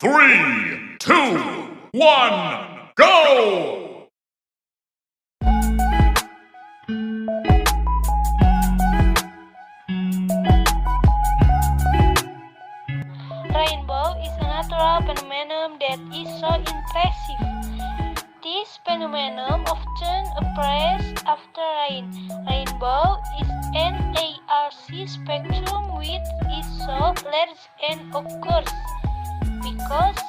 3, 2, 1, go! Rainbow is a natural phenomenon that is so impressive. This phenomenon often appears after rain. Rainbow is an ARC spectrum which is so large and occurs because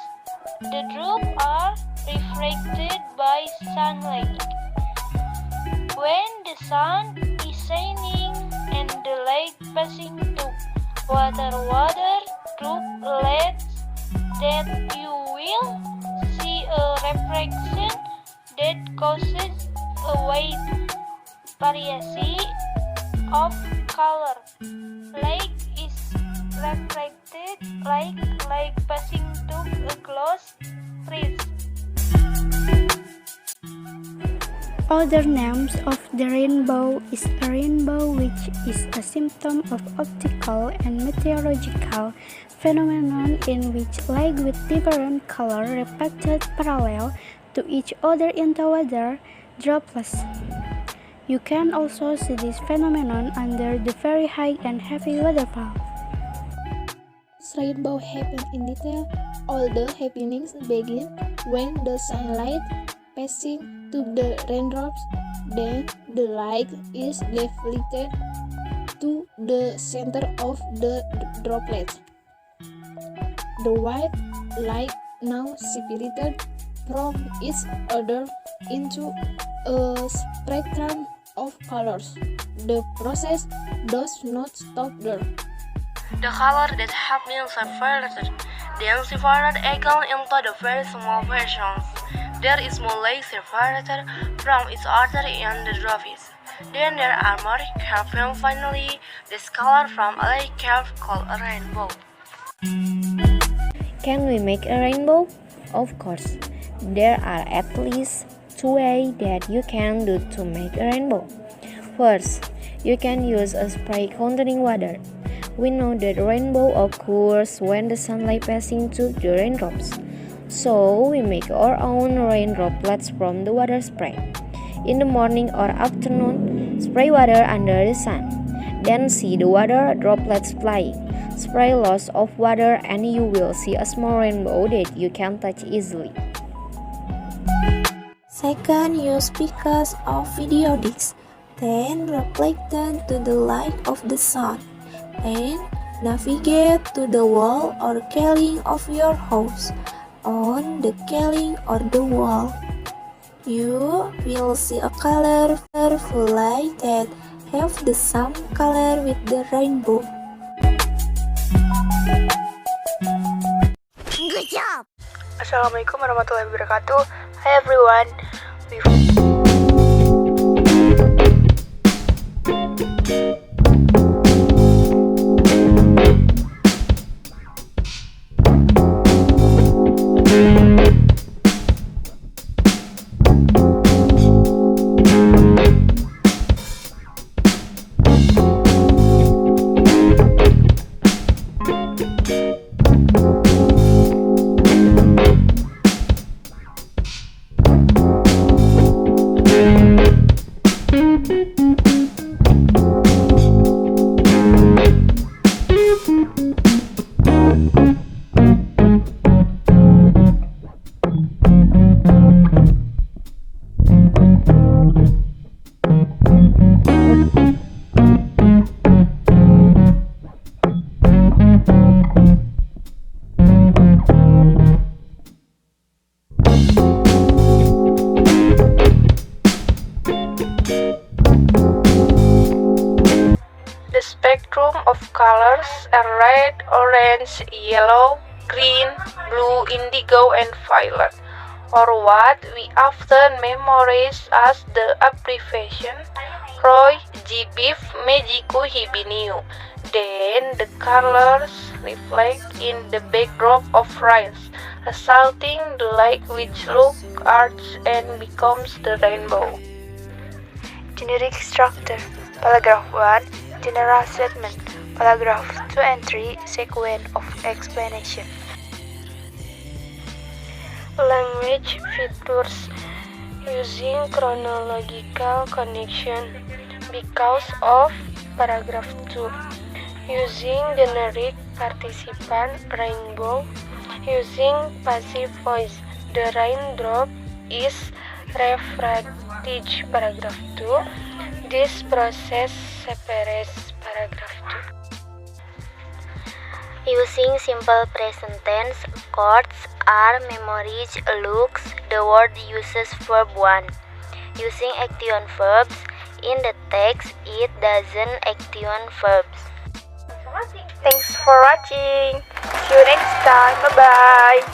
the drops are refracted by sunlight. When the sun is shining and the light passing through water droplets, that you will see a refraction that causes a wide variety of color. Light is refracted like light passing through a glass prism. Other names of the rainbow is a rainbow, which is a symptom of optical and meteorological phenomenon in which light with different color reflected parallel to each other into water droplets. You can also see this phenomenon under the very high and heavy waterfall. Rainbow happen in detail. All the happenings begin when the sunlight passing to the raindrops, then the light is deflected to the center of the droplets. The white light now separated from each other into a spectrum of colors. The process does not stop there. The color that have been separated, then separated again into the very small versions. There is more light separated from each other in the droplets. Then there are more curves, and finally, this color from a light curve called a rainbow. Can we make a rainbow? Of course. There are at least 2 ways that you can do to make a rainbow. First, you can use a spray containing water. We know that rainbow occurs when the sunlight passing through the raindrops. So, we make our own rain droplets from the water spray. In the morning or afternoon, spray water under the sun. Then see the water droplets flying. Spray lots of water and you will see a small rainbow that you can touch easily. Second, use pictures of video discs, then reflect them to the light of the sun, and navigate to the wall or ceiling of your house. On the ceiling or the wall, you will see a colorful light that have the same color with the rainbow. Good job! Assalamualaikum warahmatullahi wabarakatuh. Hi everyone. The spectrum of colors are red, orange, yellow, green, blue, indigo, and violet, or what we often memorize as the abbreviation Roy G. Biv Magiku Hibiniu. Then the colors reflect in the backdrop of rays, resulting the light which looks arch and becomes the rainbow. Generic structure. Paragraph 1. General statement. Paragraph 2 and 3. Sequence of explanation. Language features using chronological connection because of paragraph 2. Using generic participle rainbow. Using passive voice. The raindrop is rephrased paragraph 2. This process separates paragraph 2. Using simple present tense, chords are memorized. Looks, the word uses verb 1. Using action verbs, in the text it doesn't action verbs. Thanks for watching. See you next time. Bye-bye.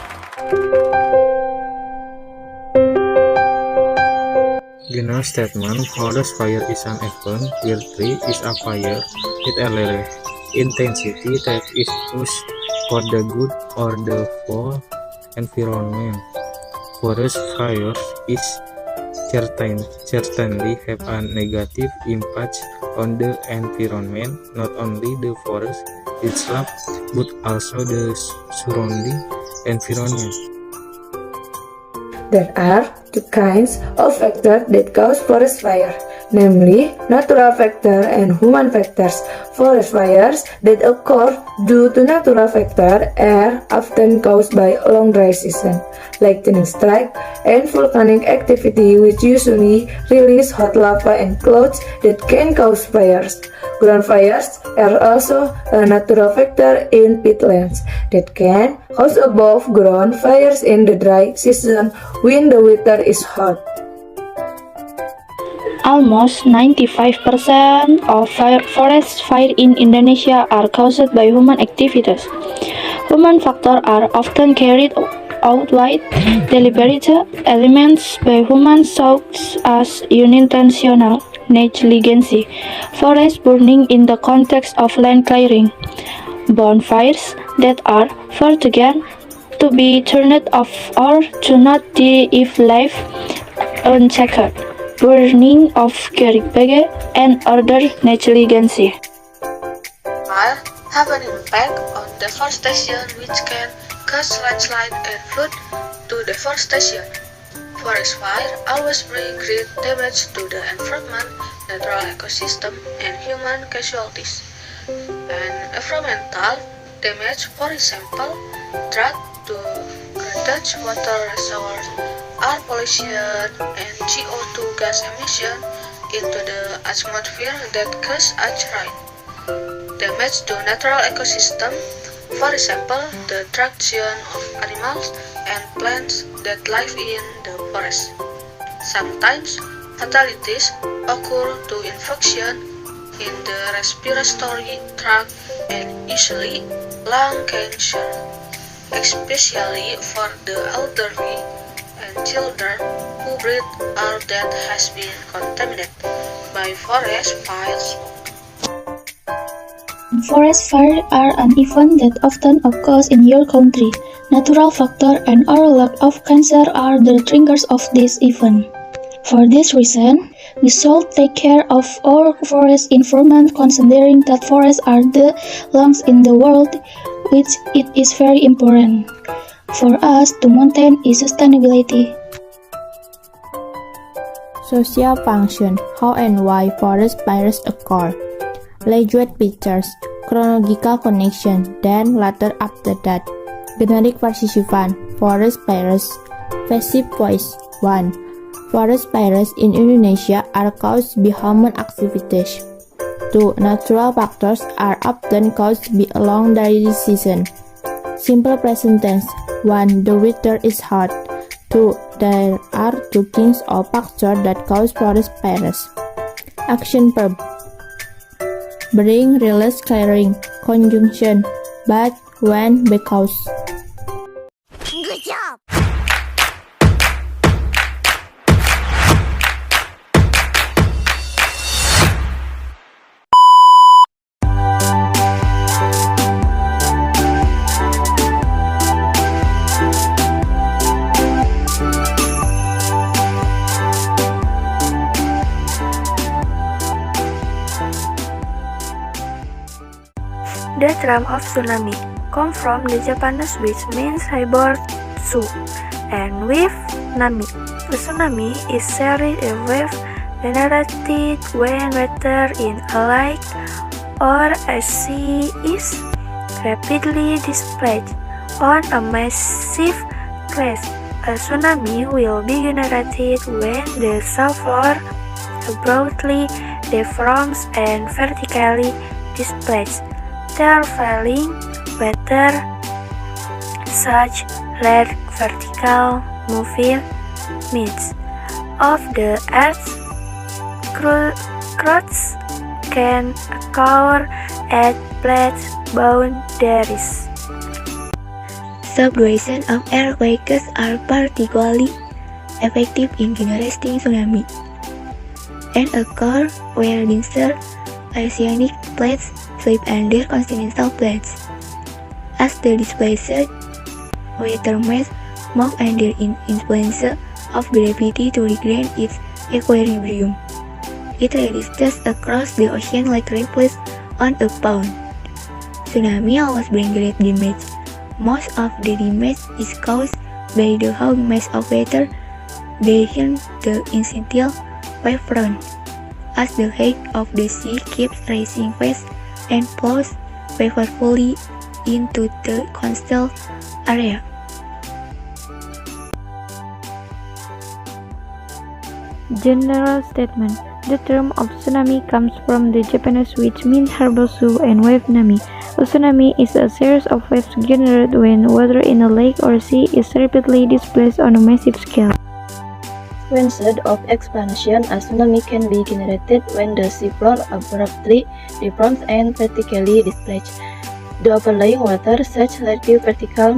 General statement: forest fire is an event where tree is a fire with a low intensity that is used for the good or the for environment. Forest fires is certainly have a negative impact on the environment, not only the forest itself, but also the surrounding environment. There are two kinds of factors that cause forest fire, namely natural factors and human factors. Forest fires that occur due to natural factors are often caused by long dry season, lightning strike, and volcanic activity, which usually release hot lava and clouds that can cause fires. Ground fires are also a natural factor in peatlands that can cause above ground fires in the dry season when the weather is hot. Almost 95% of forest fires in Indonesia are caused by human activities. Human factors are often carried out with deliberate elements by humans such as unintentional negligence, forest burning in the context of land clearing, bonfires that are forgotten to be turned off or do not die if left unchecked, burning of garbage, and other negligence. Fire have an impact on deforestation, which can cause landslide and flood to deforestation. Forest fire always bring great damage to the environment, natural ecosystem, and human casualties. And environmental damage, for example, drought to graded water reservoirs, air pollution, and CO2 gas emission into the atmosphere that cause acid rain. Damage to natural ecosystem, for example, the destruction of animals and plants that live in the forest. Sometimes fatalities occur to infection in the respiratory tract and usually lung cancer, especially for the elderly and children who breathe air that has been contaminated by forest fires. Forest fires are an event that often occurs in your country. Natural factors and or lack of cancer are the triggers of this event. For this reason, we should take care of our forest environment, considering that forests are the lungs in the world, which it is very important for us to maintain its sustainability. Social function: how and why forest fires occur. Language features: chronological connection, then later after that. Generic participant: forest fires. Passive voice: 1. Forest fires in Indonesia are caused by human activities. 2. Natural factors are often caused by a long dry season. Simple present tense: 1. The weather is hot. 2. There are two kinds of factors that cause forest fires. Action verb: bring, release, clearing. Conjunction: but, when, because. Good job. The term of tsunami comes from the Japanese which means Haiboru, and wave tsunami. A tsunami is series of waves generated when water in a lake or a sea is rapidly displaced on a massive crest. A tsunami will be generated when the seafloor abruptly deforms and vertically displaces, traveling water such that vertical movements of the Earth's crust can occur at plate boundaries. Subduction of earthquakes are particularly effective in generating tsunami and occur where denser oceanic plates slip under continental plates. As the displaced water mass moves under influence of gravity to regain its equilibrium, it resists across the ocean like ripples on a pond. Tsunami always bring great damage. Most of the damage is caused by the high mass of water behind the initial wavefront, as the height of the sea keeps rising fast and flows powerfully into the coastal area. General statement. The term of tsunami comes from the Japanese which means harbosu and wave nami. A tsunami is a series of waves generated when water in a lake or sea is rapidly displaced on a massive scale. Instead of explanation, a tsunami can be generated when the seafloor abruptly deforms and vertically displaces the overlying water, such that the vertical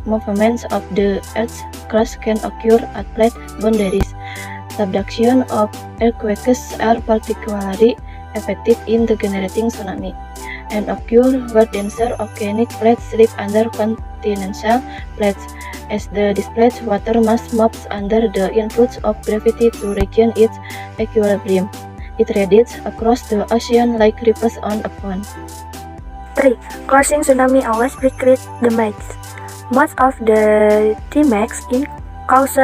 movements of the Earth's crust can occur at plate boundaries. Subduction of earthquakes are particularly effective in the generating tsunami and occur where denser oceanic plates slip under continental plates. As the displaced water mass moves under the influence of gravity to regain its equilibrium, it radiates across the ocean like ripples on a pond. 3. Crossing tsunami always brings great damage. Most of the damage is caused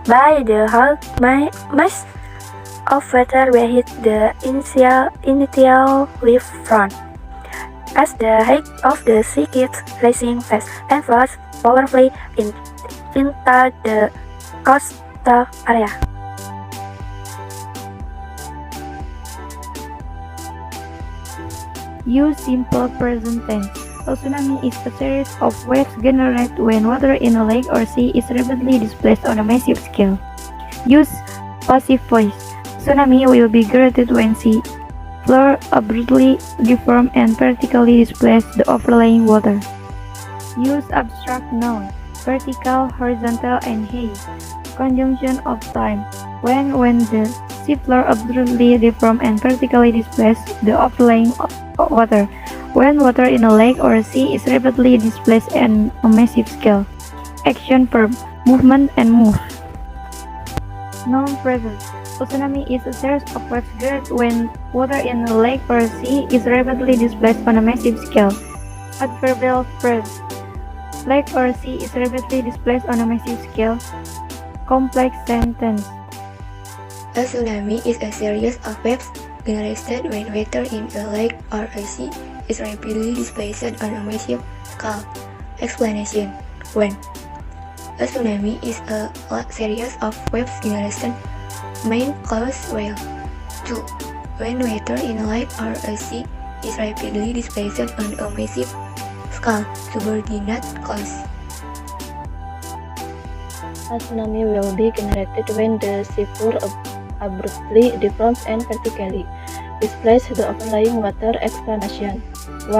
by the high mass of water behind the initial wave front. As the height of the sea keeps rising fast and flows powerfully into the coastal area. Use simple present tense. A tsunami is a series of waves generated when water in a lake or sea is rapidly displaced on a massive scale. Use passive voice. Tsunami will be generated when sea floor abruptly deform and vertically displace the overlying water. Use abstract noun, vertical, horizontal, and high. Conjunction of time. When the seafloor abruptly deform and vertically displace the overlying water. When water in a lake or sea is rapidly displaced on a massive scale. Action verb, movement and move. Noun present. A tsunami is a series of waves generated when water in a lake or sea is rapidly displaced on a massive scale. Adverbial phrase. Lake or sea is rapidly displaced on a massive scale. Complex sentence. A tsunami is a series of waves generated when water in a lake or a sea is rapidly displaced on a massive scale. Explanation. 1. A tsunami is a series of waves generated main cause whale. 2. When water in a lake or a sea is rapidly displaced on a massive scale. Subordinate clause. A tsunami will be generated when the seafloor abruptly deforms and vertically displaces the overlying water. Explanation. 1.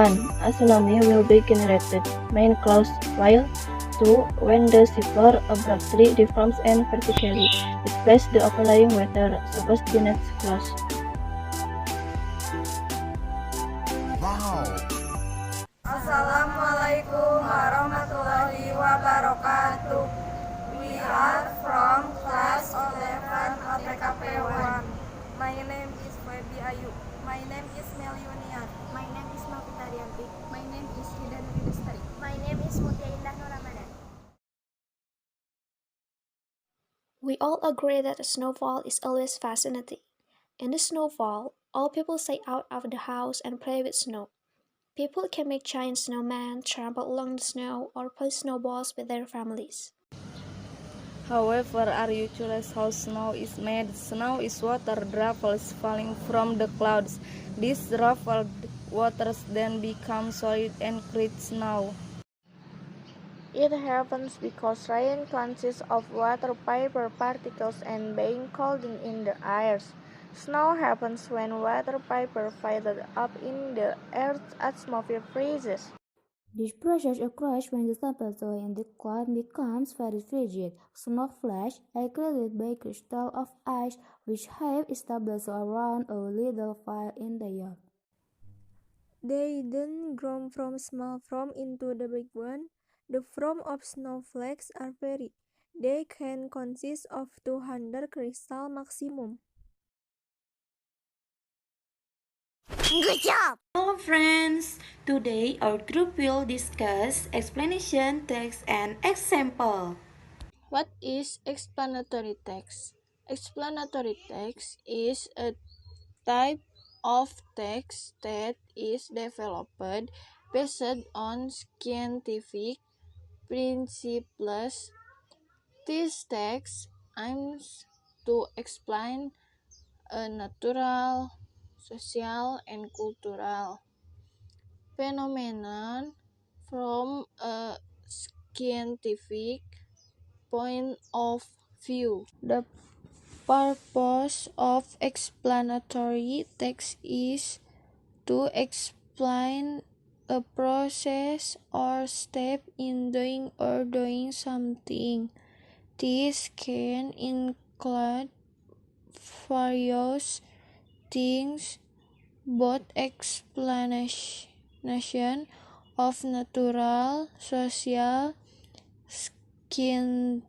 A tsunami will be generated main clause while 2. When the seafloor abruptly deforms and vertically displaces the overlying water. Subordinate clause. Wow. Assalamualaikum warahmatullahi wabarakatuh. We are from class 11 ATKP 1. My name is Febi Ayu. My name is Meliunian. My name is Novita Rianti. My name is Hidayati Lestari. My name is Mutia Indah Nurama. We all agree that a snowfall is always fascinating. In the snowfall, all people stay out of the house and play with snow. People can make giant snowmen, trample along the snow, or play snowballs with their families. However, are you curious how snow is made? Snow is water droplets falling from the clouds. These dropled waters then become solid and create snow. It happens because rain consists of water vapor particles and being cooled in the air. Snow happens when water vapor filled up in the Earth's atmosphere freezes. This process occurs when the temperature in the cloud becomes very frigid. Snowflakes are created by crystals of ice which have established around a little fire in the air. They then grow from small foam into the big one. The form of snowflakes are varied. They can consist of 200 crystals maximum. Good job! Hello friends! Today our group will discuss explanation text and example. What is explanatory text? Explanatory text is a type of text that is developed based on scientific principles. This text aims to explain a natural, social, and cultural phenomenon from a scientific point of view. The purpose of explanatory text is to explain a process or step in doing or doing something. This can include various things, both explanation of natural, social, scientific,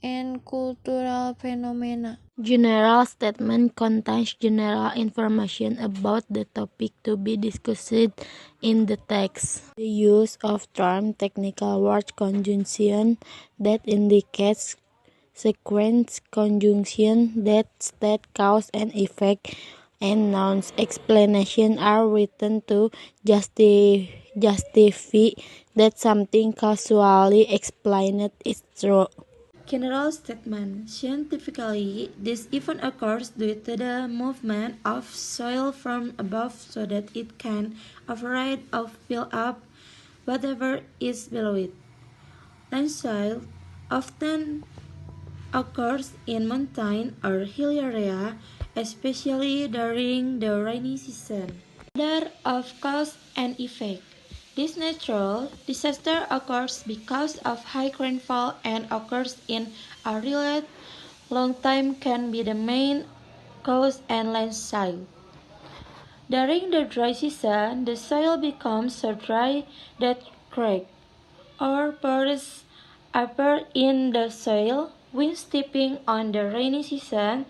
and cultural phenomena. General statement contains general information about the topic to be discussed in the text. The use of term technical word conjunction that indicates sequence conjunction that state cause and effect, and nouns explanation are written to justify that something causally explained is true. General statement. Scientifically, this event occurs due to the movement of soil from above so that it can override or fill up whatever is below it. Land soil often occurs in mountain or hilly area, especially during the rainy season. Order of cause and effect. This natural disaster occurs because of high rainfall and occurs in a really long time can be the main cause and landslide. During the dry season, the soil becomes so dry that cracks or pores appear in the soil. When stepping on the rainy season,